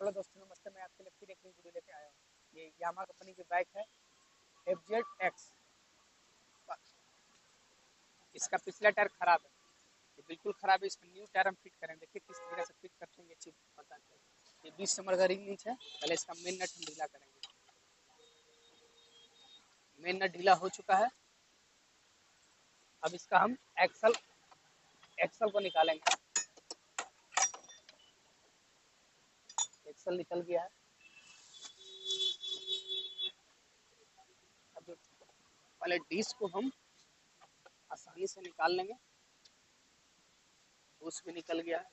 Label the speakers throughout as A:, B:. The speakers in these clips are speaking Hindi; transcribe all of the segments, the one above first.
A: हेलो दोस्तों, नमस्ते। मैं आपके लिए फिर एक नई वीडियो लेके आया हूँ। ये यामा कंपनी की बाइक है FZX। इसका पिछला टायर खराब है, ये बिल्कुल खराब है। इसमें न्यू टायर हम फिट करेंगे। देखिए किस तरीके से फिट करते हैं, ये चीज बताते हैं। ये 20 नंबर का रिंग नीच है। पहले इसका मेन नट हम ढीला करेंगे। मेन नट ढीला हो चुका है। अब इसका हम एक्सल को निकालेंगे। एक्सल निकल गया है। अब पहले डिस्क को हम आसानी से निकाल लेंगे। बूस भी निकल गया है।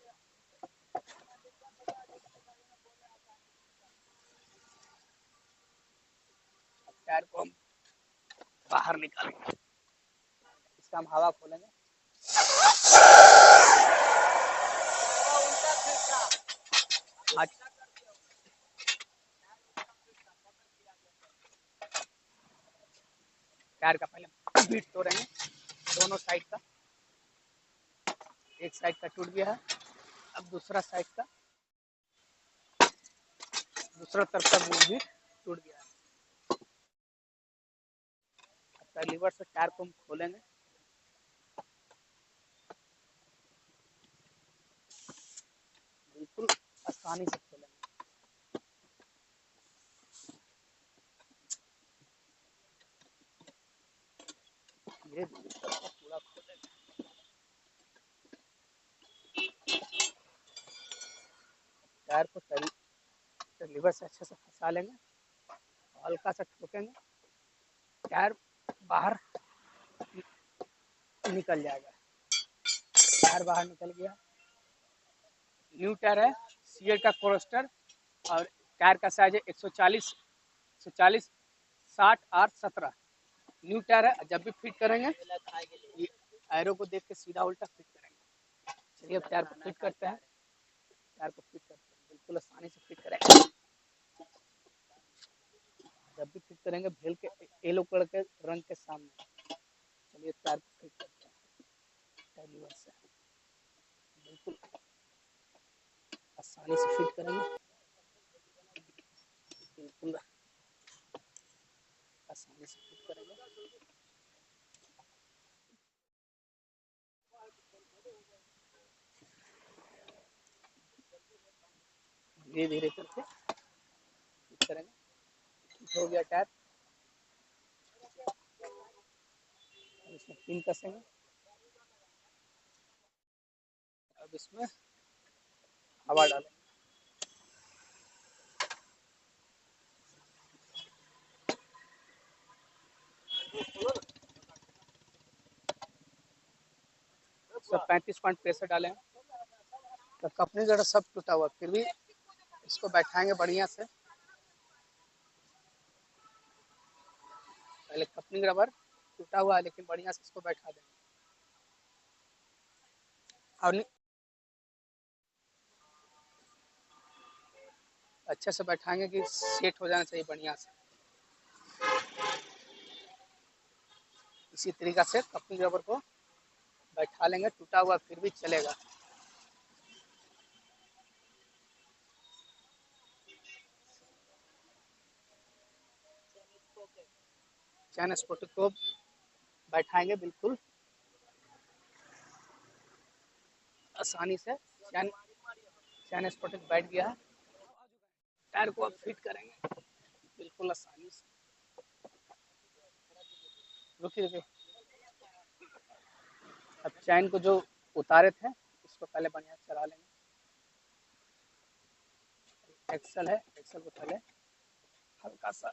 A: टायर को हम बाहर निकालेंगे। इसका हम हवा खोलेंगे। टायर का पहले बीट तोड़ेंगे दोनों साइड का। एक साइड का टूट गया है। अब दूसरा तरफ का भी टूट गया है। अब लीवर से टायर को हम खोलेंगे। बिल्कुल आसानी से खोलेंगे। धीरे धीरे पूरा खोलेंगे। टायर को लीवर से अच्छे से फंसा लेंगे। हल्का सा ठोकेंगे, टायर बाहर निकल जाएगा। टायर बाहर निकल गया। न्यू टायर है, सीएट का कोस्टर, और टायर का साइज है 140 60 8 17। न्यू टायर है। जब भी फिट करेंगे ये एरो को देख के सीधा उल्टा फिट करेंगे। चलिए अब टायर को फिट करते हैं। बिल्कुल आसानी से फिट करेंगे। जब भी फिट करेंगे भेल के येलो कलर के रंग के सामने। चलिए टायर को फिट करते हैं। लीवर से बिल्कुल आसानी से फिट करेंगे। बिल्कुल आसानी से फिट करेंगे। धीरे धीरे करके फिट करेंगे। फिट हो गया टायर। इसमें पिन कसेंगे। अब इसमें हवा डालेंगे। सब 35 पॉइंट प्रेशर डालें। तो कपनी जरा सब टूटा हुआ, फिर भी इसको बैठाएंगे बढ़िया से। पहले कपनी रबर टूटा हुआ है, लेकिन बढ़िया से इसको बैठा देंगे। और अच्छे से बैठाएंगे कि सेट हो जाना चाहिए बढ़िया से। इसी तरीका से कपनी रबर को बैठा लेंगे। टूटा हुआ फिर भी चलेगा। चैन स्पोर्ट को बैठाएंगे बिल्कुल आसानी से। चैन स्पोर्ट बैठ गया है। टायर को अब फिट करेंगे बिल्कुल आसानी से। रुकिए। अब चैन को जो उतारे थे इसको पहले बढ़िया चला लेंगे। एक्सल है, एक्सल को पहले हल्का सा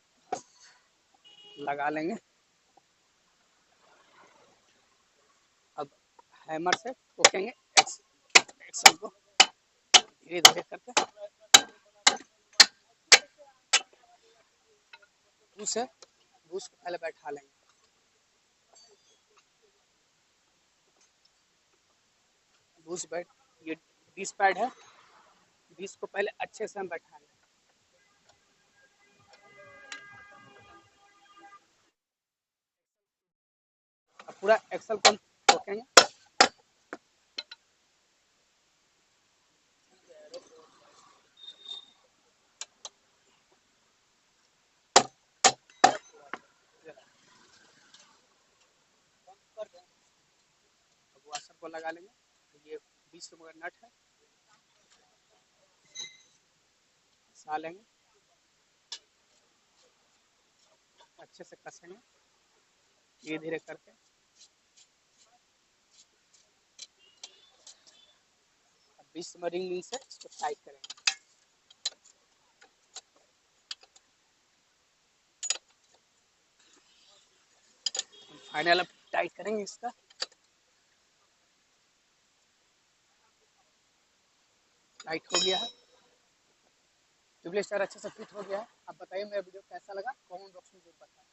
A: लगा लेंगे। अब हैमर से ठोकेंगे एक्सल को धीरे धीरे करके। बूस को पहले बैठा लेंगे। ये डिस्क पैड है, डिस्क को पहले अच्छे से हम बैठाएंगे। अब पूरा एक्सल को हम ठोकेंगे। इसको लगा लेंगे। ये 20 नंबर नट है, सा लेंगे, अच्छे से कसेंगे धीरे धीरे करके। अब 20 नंबर रिंग से इसको टाइट करेंगे। फाइनल अब टाइट करेंगे इसका। टाइट हो गया है, ट्यूबलेस टायर अच्छे से फिट हो गया है। अब बताइए मेरा वीडियो कैसा लगा, कमेंट बॉक्स में जरूर बताएं।